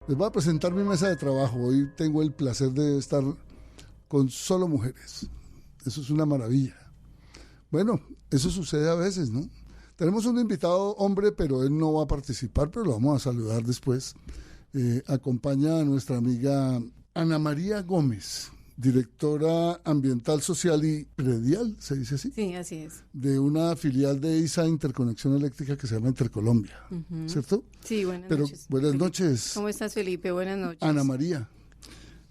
Les voy a presentar mi mesa de trabajo. Hoy tengo el placer de estar con solo mujeres. Eso es una maravilla. Bueno, eso sucede a veces, ¿no? Tenemos un invitado hombre, pero él no va a participar, pero lo vamos a saludar después. Acompaña a nuestra amiga Ana María Gómez, directora ambiental, social y predial, ¿se dice así? Sí, así es. De una filial de ISA Interconexión Eléctrica que se llama Intercolombia, ¿cierto? Sí, buenas Pero, noches. buenas Felipe. noches. ¿Cómo estás, Felipe? Buenas noches. Ana María,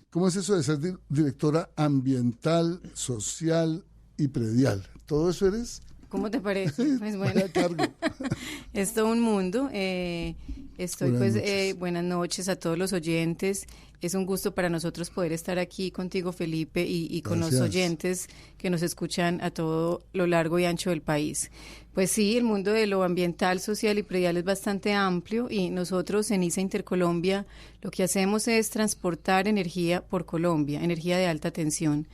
¿cómo es eso de ser directora ambiental, social y predial? ¿Todo eso eres? ¿Cómo te parece? Pues bueno, Vaya cargo. es todo un mundo. Buenas noches a todos los oyentes. Es un gusto para nosotros poder estar aquí contigo, Felipe, y con los oyentes que nos escuchan a todo lo largo y ancho del país. Pues sí, el mundo de lo ambiental, social y predial es bastante amplio y nosotros en ISA Intercolombia lo que hacemos es transportar energía por Colombia, energía de alta tensión.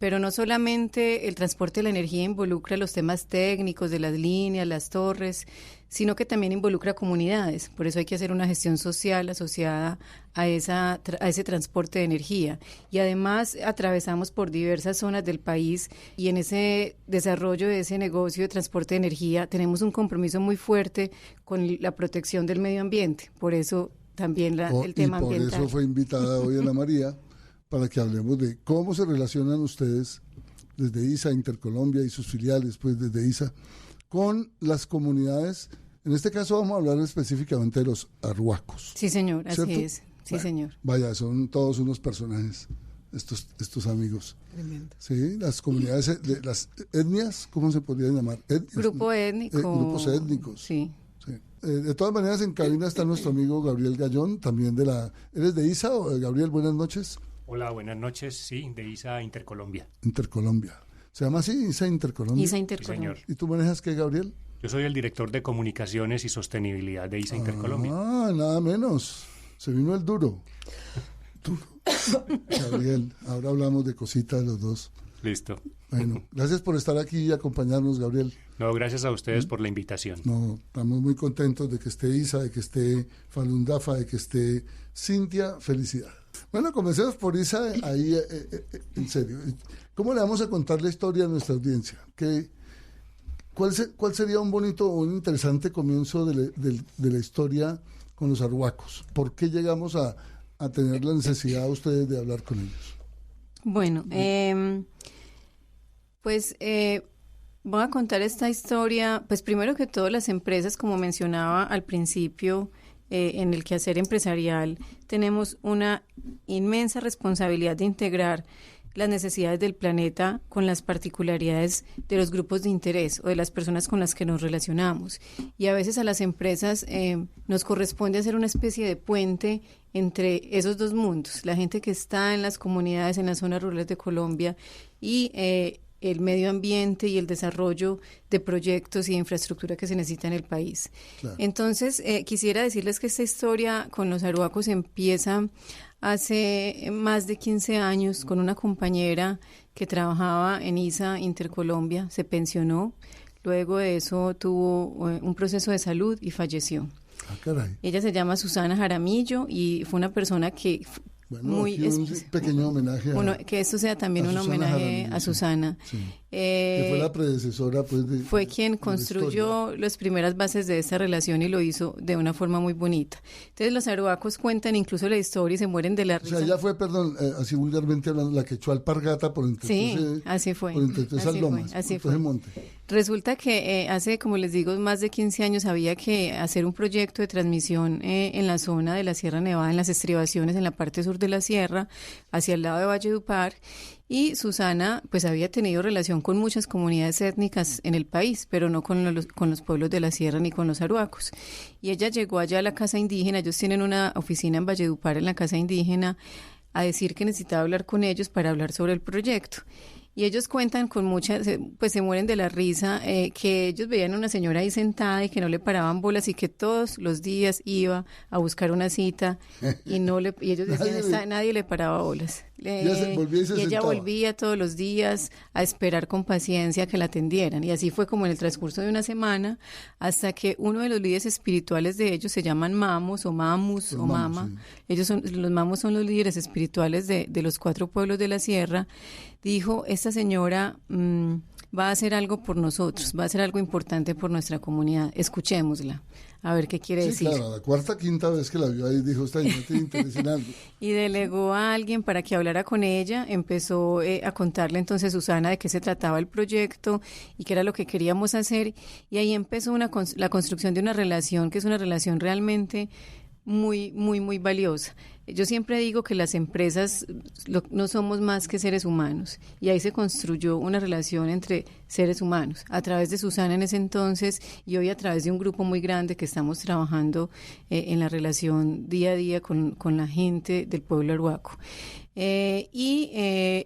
Pero no solamente el transporte de la energía involucra los temas técnicos de las líneas, las torres, sino que también involucra comunidades. Por eso hay que hacer una gestión social asociada a ese transporte de energía. Y además atravesamos por diversas zonas del país y en ese desarrollo de ese negocio de transporte de energía tenemos un compromiso muy fuerte con la protección del medio ambiente. Por eso también el tema ambiental. Y por eso fue invitada hoy Ana María, para que hablemos de cómo se relacionan ustedes desde ISA Intercolombia y sus filiales, pues desde ISA, con las comunidades. En este caso vamos a hablar específicamente de los arhuacos. Sí, señor, ¿cierto? así es. Sí, bueno, señor. Vaya, son todos unos personajes, estos amigos. Tremendo. Sí, las comunidades, las etnias, ¿cómo se podrían llamar? Grupo étnico. Grupos étnicos. Sí. Sí. De todas maneras, en cabina está nuestro amigo Gabriel Gallón, también ¿eres de ISA? Gabriel, buenas noches. Hola, buenas noches, sí, de ISA Intercolombia. Intercolombia. ¿Se llama así, ISA Intercolombia? ISA Intercolombia. Sí, señor. ¿Y tú manejas qué, Gabriel? Yo soy el director de Comunicaciones y Sostenibilidad de ISA Intercolombia. Ah, nada menos. Se vino el duro. Gabriel, ahora hablamos de cositas los dos. Listo. Bueno, gracias por estar aquí y acompañarnos, Gabriel. No, gracias a ustedes por la invitación. No, estamos muy contentos de que esté ISA, de que esté Falundafa, de que esté Cintia. Felicidad. Bueno, comencemos por ISA, ahí en serio. ¿Cómo le vamos a contar la historia a nuestra audiencia? ¿Cuál sería un bonito o un interesante comienzo de la historia con los arhuacos? ¿Por qué llegamos a tener la necesidad ustedes de hablar con ellos? Bueno, voy a contar esta historia. Pues primero que todo, las empresas, como mencionaba al principio, en el quehacer empresarial, tenemos una inmensa responsabilidad de integrar las necesidades del planeta con las particularidades de los grupos de interés o de las personas con las que nos relacionamos. Y a veces a las empresas nos corresponde hacer una especie de puente entre esos dos mundos, la gente que está en las comunidades, en las zonas rurales de Colombia y el medio ambiente y el desarrollo de proyectos y de infraestructura que se necesita en el país. Claro. Entonces, quisiera decirles que esta historia con los arhuacos empieza hace más de 15 años con una compañera que trabajaba en ISA Intercolombia, se pensionó, luego de eso tuvo un proceso de salud y falleció. Ah, caray. Ella se llama Susana Jaramillo y fue una persona que... Bueno, aquí un pequeño homenaje que esto sea también un homenaje a Susana. Sí. Que fue la predecesora, pues, fue quien construyó las primeras bases de esta relación y lo hizo de una forma muy bonita. Entonces los arhuacos cuentan incluso la historia y se mueren de la risa. O sea, ella fue, perdón, así vulgarmente hablando, la que echó alpargata por entre así fue. Por entre esas lomas, así por ese monte. Resulta que hace, como les digo, más de 15 años había que hacer un proyecto de transmisión en la zona de la Sierra Nevada, en las estribaciones, en la parte sur de la sierra, hacia el lado de Valledupar, y Susana pues había tenido relación con muchas comunidades étnicas en el país, pero no con los pueblos de la sierra ni con los arhuacos. Y ella llegó allá a la casa indígena, ellos tienen una oficina en Valledupar, en la casa indígena, a decir que necesitaba hablar con ellos para hablar sobre el proyecto. Y ellos cuentan con pues se mueren de la risa, que ellos veían a una señora ahí sentada y que no le paraban bolas y que todos los días iba a buscar una cita y ellos decían, nadie le paraba bolas. volvía y se ella sentaba. volvía todos los días a esperar con paciencia que la atendieran. Y así fue como en el transcurso de una semana, hasta que uno de los líderes espirituales de ellos, se llaman mamos o mamus Los o mamos, mama, sí. los mamos son los líderes espirituales de los 4 pueblos de la sierra, dijo, esta señora va a hacer algo por nosotros, va a hacer algo importante por nuestra comunidad, escuchémosla, a ver qué quiere Sí, decir. claro, la cuarta, quinta vez que la vio ahí dijo, esta señora tiene interés en algo. Y delegó a alguien para que hablara con ella, empezó a contarle entonces Susana de qué se trataba el proyecto y qué era lo que queríamos hacer, y ahí empezó la construcción de una relación que es una relación realmente muy, muy, muy valiosa. Yo siempre digo que las empresas no somos más que seres humanos, y ahí se construyó una relación entre seres humanos a través de Susana en ese entonces, y hoy a través de un grupo muy grande que estamos trabajando en la relación día a día con la gente del pueblo arhuaco.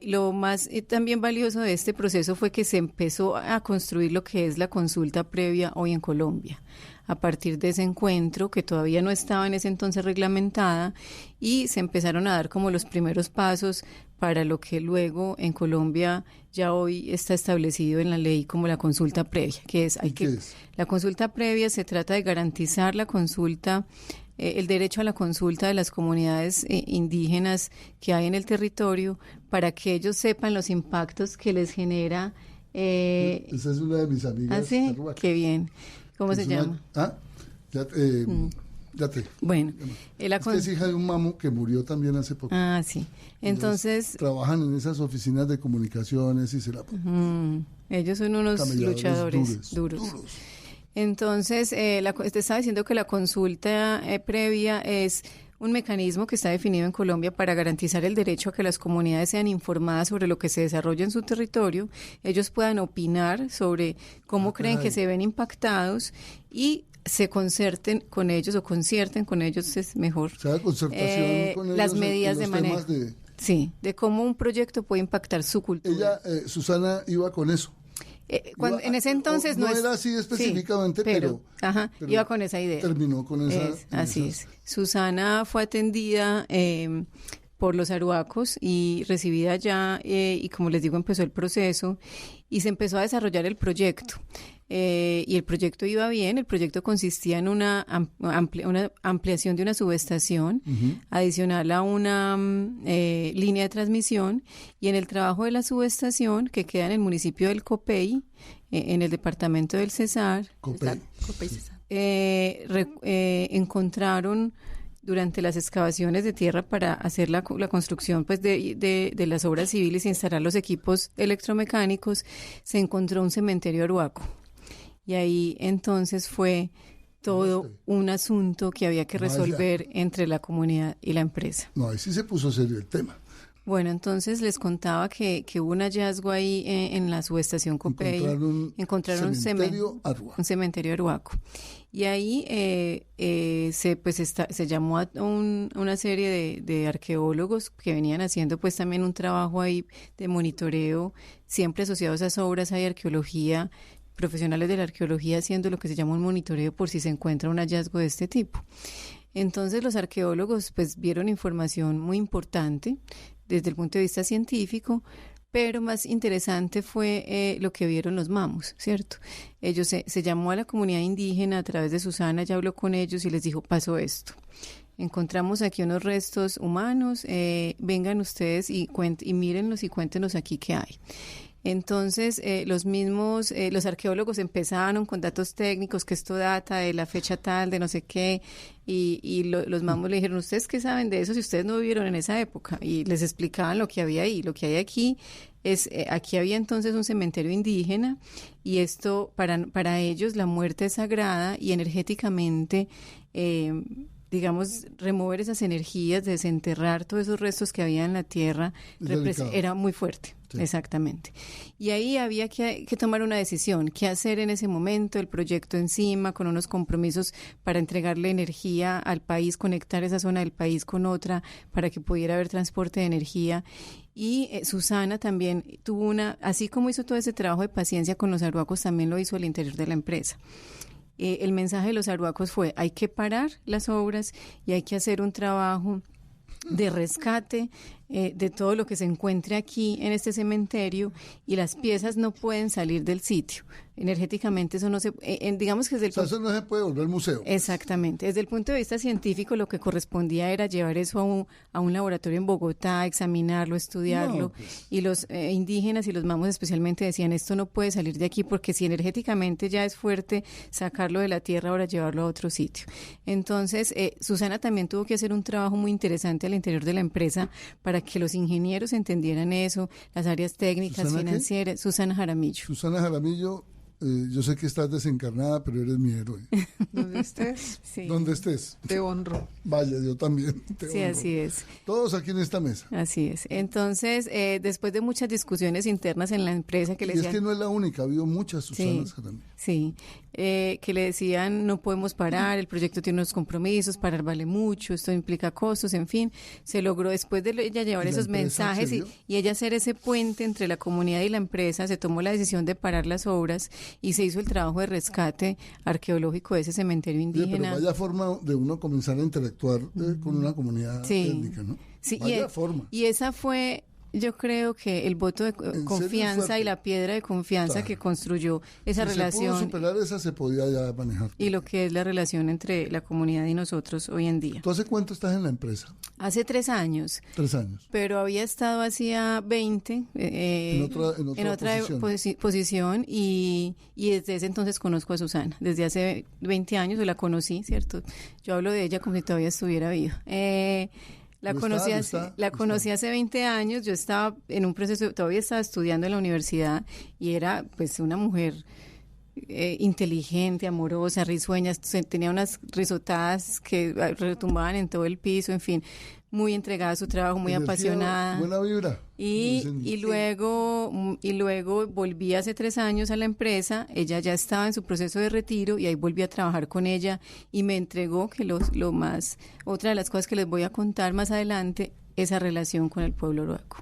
Lo más también valioso de este proceso fue que se empezó a construir lo que es la consulta previa hoy en Colombia, a partir de ese encuentro que todavía no estaba en ese entonces reglamentada, y se empezaron a dar como los primeros pasos para lo que luego en Colombia ya hoy está establecido en la ley como la consulta previa, que es, ¿Qué es? La consulta previa se trata de garantizar la consulta, el derecho a la consulta de las comunidades indígenas que hay en el territorio, para que ellos sepan los impactos que les genera. Esa es una de mis amigas. ¿Ah, sí? arhuacas. Qué bien. ¿Cómo se llama? Bueno, es que es hija de un mamo que murió también hace poco. Ah, sí. Entonces trabajan en esas oficinas de comunicaciones y ellos son unos luchadores duros. Entonces, te estaba diciendo que la consulta previa es un mecanismo que está definido en Colombia para garantizar el derecho a que las comunidades sean informadas sobre lo que se desarrolla en su territorio, ellos puedan opinar sobre cómo creen que se ven impactados y se concerten con ellos, o concierten con ellos, es mejor. O sea, concertación con ellos las medidas en de los manejo. Sí, de cómo un proyecto puede impactar su cultura. Ella, Susana, iba con eso. En ese entonces no era así específicamente, sí, pero iba con esa idea. Terminó con esa. Así es. Susana fue atendida por los arhuacos y recibida ya, y como les digo, empezó el proceso y se empezó a desarrollar el proyecto. Y el proyecto iba bien. El proyecto consistía en una ampliación de una subestación, adicional a una línea de transmisión, y en el trabajo de la subestación, que queda en el municipio del Copey, en el departamento del Cesar, encontraron durante las excavaciones de tierra para hacer la construcción pues de las obras civiles e instalar los equipos electromecánicos, se encontró un cementerio arhuaco. Y ahí entonces fue todo un asunto que había que resolver entre la comunidad y la empresa. No, ahí sí se puso serio el tema. Bueno, entonces les contaba que hubo un hallazgo ahí en la subestación Copey. Encontraron un cementerio arhuaco. Y ahí se llamó a una serie de arqueólogos que venían haciendo pues también un trabajo ahí de monitoreo. Siempre asociados a esas obras hay arqueología, profesionales de la arqueología haciendo lo que se llama un monitoreo por si se encuentra un hallazgo de este tipo. Entonces los arqueólogos pues vieron información muy importante desde el punto de vista científico, pero más interesante fue lo que vieron los mamos, ¿cierto? Ellos se llamó a la comunidad indígena a través de Susana, ya habló con ellos y les dijo, pasó esto. Encontramos aquí unos restos humanos, vengan ustedes y mírenlos y cuéntenos aquí qué hay. Entonces, los arqueólogos empezaron con datos técnicos, que esto data de la fecha tal, de no sé qué, y los mamos le dijeron, ¿ustedes qué saben de eso si ustedes no vivieron en esa época? Y les explicaban lo que había ahí. Lo que hay aquí aquí había entonces un cementerio indígena, y esto, para ellos, la muerte es sagrada y energéticamente, digamos, remover esas energías, desenterrar todos esos restos que había en la tierra, era muy fuerte. Sí. Exactamente. Y ahí había que tomar una decisión, qué hacer en ese momento, el proyecto encima, con unos compromisos para entregarle energía al país, conectar esa zona del país con otra, para que pudiera haber transporte de energía. Y Susana también tuvo así como hizo todo ese trabajo de paciencia con los arhuacos, también lo hizo al interior de la empresa. El mensaje de los arhuacos fue, hay que parar las obras y hay que hacer un trabajo de rescate de todo lo que se encuentre aquí en este cementerio y las piezas no pueden salir del sitio. Energéticamente eso no se... digamos que desde el eso no se puede volver museo. Exactamente. Desde el punto de vista científico lo que correspondía era llevar eso a un laboratorio en Bogotá, examinarlo, estudiarlo. Y los indígenas y los mamos especialmente decían, esto no puede salir de aquí porque si energéticamente ya es fuerte sacarlo de la tierra, ahora llevarlo a otro sitio. Entonces, Susana también tuvo que hacer un trabajo muy interesante al interior de la empresa para que los ingenieros entendieran eso, las áreas técnicas, ¿Susana financieras. qué? Susana Jaramillo. Susana Jaramillo, yo sé que estás desencarnada, pero eres mi héroe. ¿Dónde estés? Sí. Donde estés. Te honro. Vaya, yo también te Sí, honro. así es. Todos aquí en esta mesa. Así es. Entonces, después de muchas discusiones internas en la empresa que le Y decían... es que no es la única, ha habido muchas Susanas Sí, Jaramillo. sí, que le decían no podemos parar, el proyecto tiene unos compromisos, parar vale mucho, esto implica costos, en fin, se logró después de ella llevar ¿Y la esos empresa mensajes accedió? y ella hacer ese puente entre la comunidad y la empresa, se tomó la decisión de parar las obras y se hizo el trabajo de rescate arqueológico de ese cementerio Oye, pero indígena. vaya forma de uno comenzar a interactuar con una comunidad Sí. étnica, ¿no? Sí, Vaya forma. y esa fue, yo creo que el voto de serio confianza fuerte? y la piedra de confianza Claro. que construyó esa Si se relación pudo superar esa, se podía ya manejar. y lo que es la relación entre la comunidad y nosotros hoy en día. ¿Tú hace cuánto estás en la empresa? Hace 3 años, 3 años. pero había estado hacía 20 En otra posición. posición y desde ese entonces conozco a Susana. Desde hace 20 años yo la conocí, ¿cierto? Yo hablo de ella como si todavía estuviera viva. La conocí hace 20 años, yo estaba en un proceso, todavía estaba estudiando en la universidad y era pues una mujer inteligente, amorosa, risueña, tenía unas risotadas que retumbaban en todo el piso, en fin, muy entregada a su trabajo, muy Energía, apasionada. Buena vibra. Y luego volví hace 3 años a la empresa, ella ya estaba en su proceso de retiro y ahí volví a trabajar con ella y me entregó que otra de las cosas que les voy a contar más adelante, esa relación con el pueblo oroaco.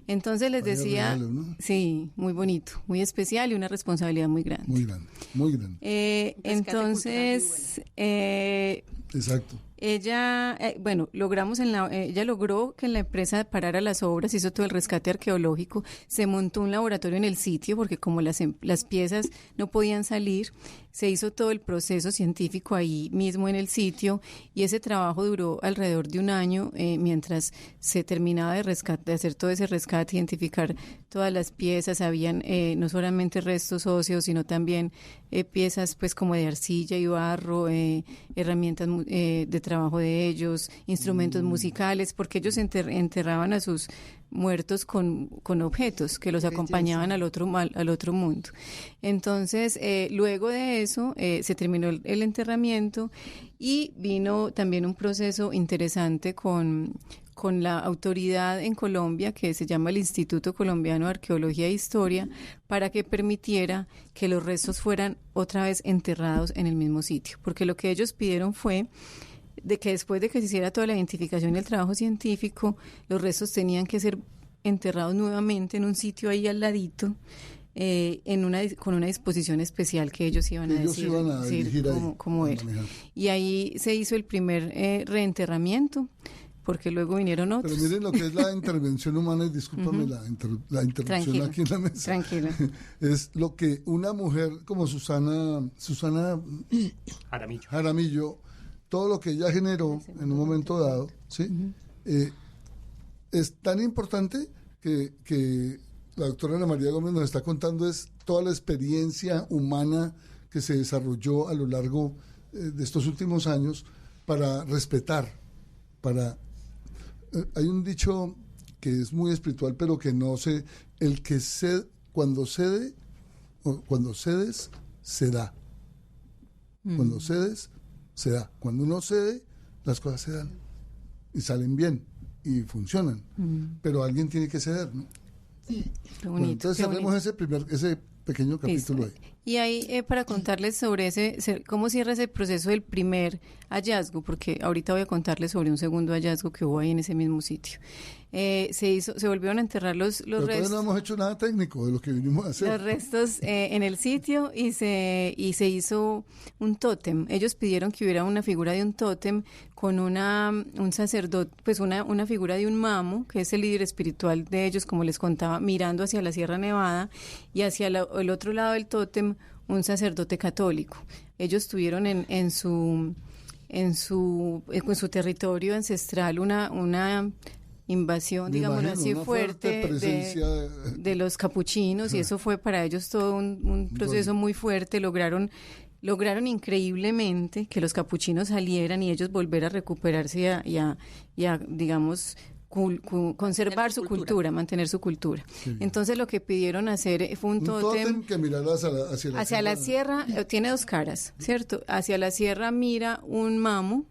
Entonces les Vaya decía, regalo, ¿no? sí, muy bonito, muy especial y una responsabilidad muy grande. Muy grande, muy grande. Entonces, Exacto. ella, ella logró que en la empresa parara las obras, hizo todo el rescate arqueológico, se montó un laboratorio en el sitio porque como las piezas no podían salir, se hizo todo el proceso científico ahí mismo en el sitio y ese trabajo duró alrededor de 1 año mientras se terminaba de hacer todo ese rescate, identificar todas las piezas, habían no solamente restos óseos, sino también piezas pues como de arcilla y barro, herramientas de trabajo de ellos, instrumentos musicales, porque ellos enterraban a sus muertos con objetos que los acompañaban al otro mundo. Entonces, luego de eso, se terminó el enterramiento y vino también un proceso interesante con la autoridad en Colombia que se llama el Instituto Colombiano de Arqueología e Historia para que permitiera que los restos fueran otra vez enterrados en el mismo sitio, porque lo que ellos pidieron fue de que después de que se hiciera toda la identificación y el trabajo científico, los restos tenían que ser enterrados nuevamente en un sitio ahí al ladito, con una disposición especial que ellos iban a decir cómo era. Y ahí se hizo el primer reenterramiento, porque luego vinieron otros. Pero miren lo que es la intervención humana, y discúlpame la interrupción aquí en la mesa. Tranquila. Es lo que una mujer como Susana Jaramillo, todo lo que ella generó en un momento dado, ¿sí? Es tan importante que la doctora Ana María Gómez nos está contando es toda la experiencia humana que se desarrolló a lo largo de estos últimos años para respetar, hay un dicho que es muy espiritual, pero que no sé, cuando cedes, se da. Cuando cedes, se da. Cuando uno cede, las cosas se dan y salen bien y funcionan. Pero alguien tiene que ceder, ¿no? Qué bonito, Bueno, entonces cerremos ese pequeño capítulo ahí. Y ahí para contarles sobre cómo cierra ese proceso del primer hallazgo, porque ahorita voy a contarles sobre un segundo hallazgo que hubo ahí en ese mismo sitio. Se volvieron a enterrar los Pero restos. todavía no hemos hecho nada técnico de lo que vinimos a hacer. Los restos en el sitio y se hizo un tótem. Ellos pidieron que hubiera una figura de un tótem con un sacerdote, pues una figura de un mamo, que es el líder espiritual de ellos, como les contaba, mirando hacia la Sierra Nevada, y hacia el otro lado del tótem un sacerdote católico. Ellos tuvieron en su territorio ancestral una invasión, digámoslo así, fuerte de los capuchinos, y eso fue para ellos todo un proceso muy fuerte. Lograron increíblemente que los capuchinos salieran y ellos volver a recuperarse y a digamos, conservar su cultura, mantener su cultura. Sí. Entonces lo que pidieron hacer fue un tótem que mirara hacia la sierra. Tiene dos caras, ¿cierto? Hacia la sierra mira un mamo,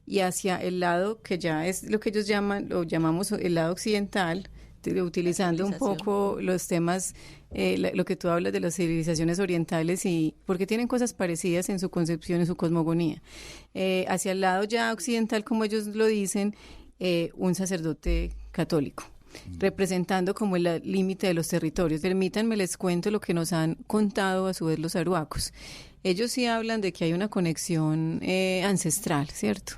y hacia el lado que ya es lo que ellos llamamos el lado occidental, utilizando un poco los temas, lo que tú hablas de las civilizaciones orientales, y porque tienen cosas parecidas en su concepción, en su cosmogonía. Hacia el lado ya occidental, como ellos lo dicen, un sacerdote católico, representando como el límite de los territorios. Permítanme, les cuento lo que nos han contado a su vez los aruacos. Ellos sí hablan de que hay una conexión ancestral, ¿cierto?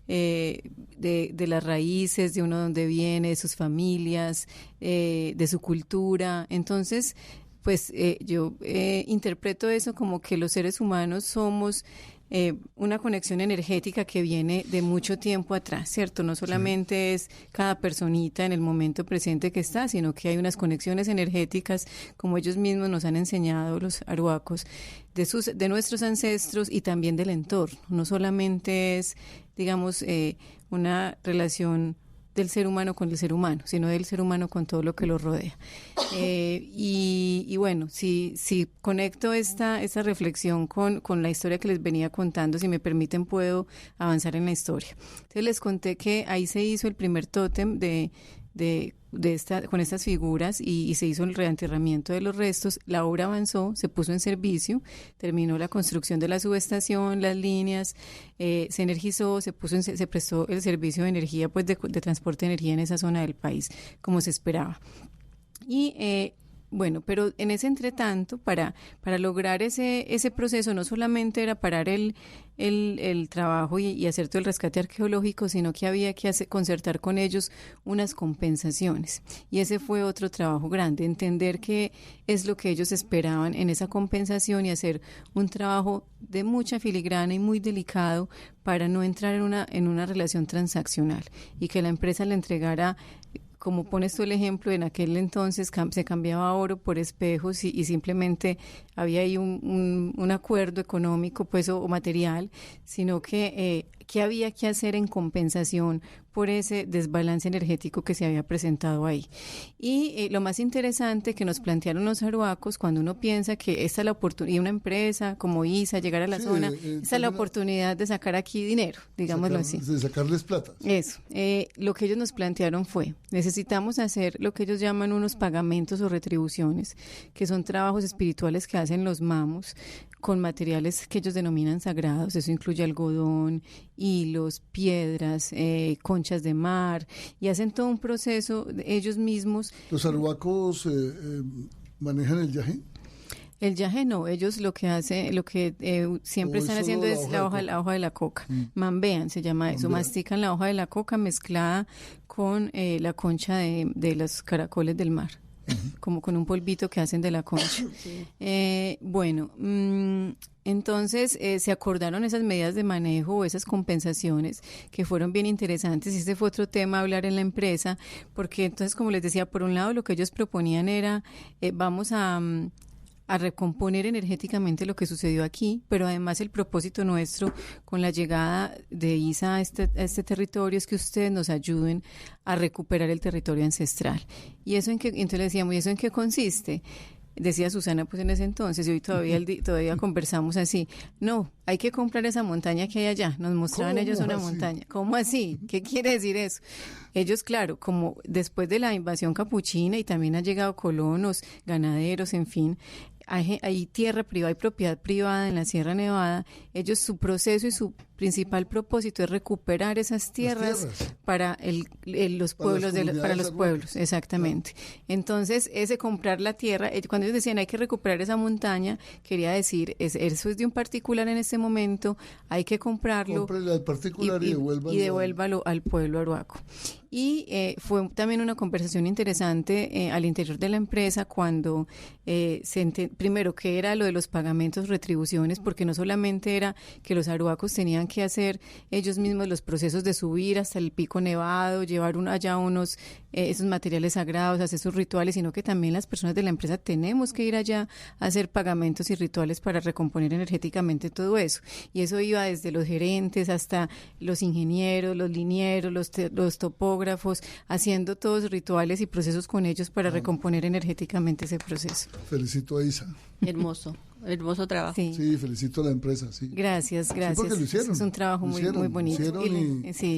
De las raíces, de uno donde viene, de sus familias, de su cultura. Entonces, pues yo interpreto eso como que los seres humanos somos una conexión energética que viene de mucho tiempo atrás, ¿cierto? No solamente es cada personita en el momento presente que está, sino que hay unas conexiones energéticas, como ellos mismos nos han enseñado los aruacos, de nuestros ancestros y también del entorno. No solamente es, digamos, una relación del ser humano con el ser humano, sino del ser humano con todo lo que lo rodea. Y bueno, si conecto esta reflexión con la historia que les venía contando, si me permiten puedo avanzar en la historia. Entonces les conté que ahí se hizo el primer tótem con estas figuras y se hizo el reenterramiento de los restos. La obra avanzó, se puso en servicio, terminó la construcción de la subestación, las líneas, se energizó, se prestó el servicio de energía, pues de transporte de energía en esa zona del país, como se esperaba. Y bueno, pero en ese entretanto, para lograr ese proceso, no solamente era parar el trabajo y hacer todo el rescate arqueológico, sino que había que concertar con ellos unas compensaciones. Y ese fue otro trabajo grande, entender qué es lo que ellos esperaban en esa compensación y hacer un trabajo de mucha filigrana y muy delicado para no entrar en una relación transaccional y que la empresa le entregara, como pones tú el ejemplo, en aquel entonces se cambiaba oro por espejos y simplemente había ahí un acuerdo económico, pues, o material, sino que había que hacer en compensación por ese desbalance energético que se había presentado ahí. Y lo más interesante que nos plantearon los aruacos, cuando uno piensa que esta es la oportunidad, y una empresa como ISA, llegar a la zona, esta es la oportunidad de sacar aquí dinero, digámoslo así. De sacarles plata. Eso. Lo que ellos nos plantearon fue, necesitamos hacer lo que ellos llaman unos pagamentos o retribuciones, que son trabajos espirituales que hacen los mamos con materiales que ellos denominan sagrados. Eso incluye algodón, hilos, piedras, conchas de mar, y hacen todo un proceso ellos mismos. ¿Los aruacos manejan el yaje? El yaje no, ellos lo que siempre están haciendo es la hoja de la coca. Mambean se llama eso, mastican la hoja de la coca mezclada con la concha de los caracoles del mar. Como con un polvito que hacen de la concha. Bueno, entonces se acordaron esas medidas de manejo o esas compensaciones que fueron bien interesantes, y ese fue otro tema a hablar en la empresa, porque entonces, como les decía, por un lado lo que ellos proponían era vamos a recomponer energéticamente lo que sucedió aquí, pero además el propósito nuestro con la llegada de ISA a este territorio es que ustedes nos ayuden a recuperar el territorio ancestral. Y eso entonces le decíamos, ¿y eso en qué consiste? Decía Susana, pues en ese entonces, y hoy todavía conversamos así, no, hay que comprar esa montaña que hay allá. Nos mostraban ellos una montaña. ¿Cómo así? ¿Qué quiere decir eso? Ellos, claro, como después de la invasión capuchina y también han llegado colonos, ganaderos, en fin, hay tierra privada, hay propiedad privada en la Sierra Nevada. Ellos, su proceso y su principal propósito es recuperar esas tierras para los pueblos, para los pueblos, exactamente. Claro. Entonces, ese comprar la tierra, cuando ellos decían hay que recuperar esa montaña, quería decir, eso es de un particular en este momento, hay que comprarlo. Cómprele al particular y devuélvalo al pueblo arhuaco. Y fue también una conversación interesante al interior de la empresa cuando primero que era lo de los pagamentos, retribuciones, porque no solamente era que los arhuacos tenían que hacer ellos mismos los procesos de subir hasta el pico nevado, llevar allá esos materiales sagrados, hacer sus rituales, sino que también las personas de la empresa tenemos que ir allá a hacer pagamentos y rituales para recomponer energéticamente todo eso. Y eso iba desde los gerentes hasta los ingenieros, los linieros, los topógrafos, haciendo todos rituales y procesos con ellos para recomponer energéticamente ese proceso. Felicito a Isa. Hermoso trabajo. Sí, felicito a la empresa, sí. Gracias. Sí, porque lo hicieron. Es un trabajo muy bonito.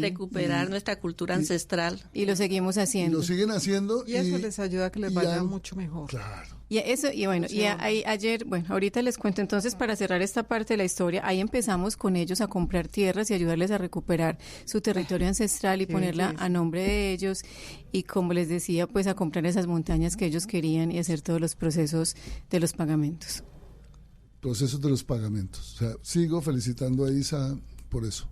Recuperar nuestra cultura ancestral. Y lo seguimos haciendo. Y lo siguen haciendo. Y eso les ayuda a que les vaya mucho mejor. Claro. Ahorita les cuento, entonces, para cerrar esta parte de la historia, ahí empezamos con ellos a comprar tierras y ayudarles a recuperar su territorio ancestral y ponerla a nombre de ellos, y como les decía, pues a comprar esas montañas que ellos querían y hacer todos los procesos de los pagamentos. Procesos de los pagamentos. O sea, sigo felicitando a Isa por eso.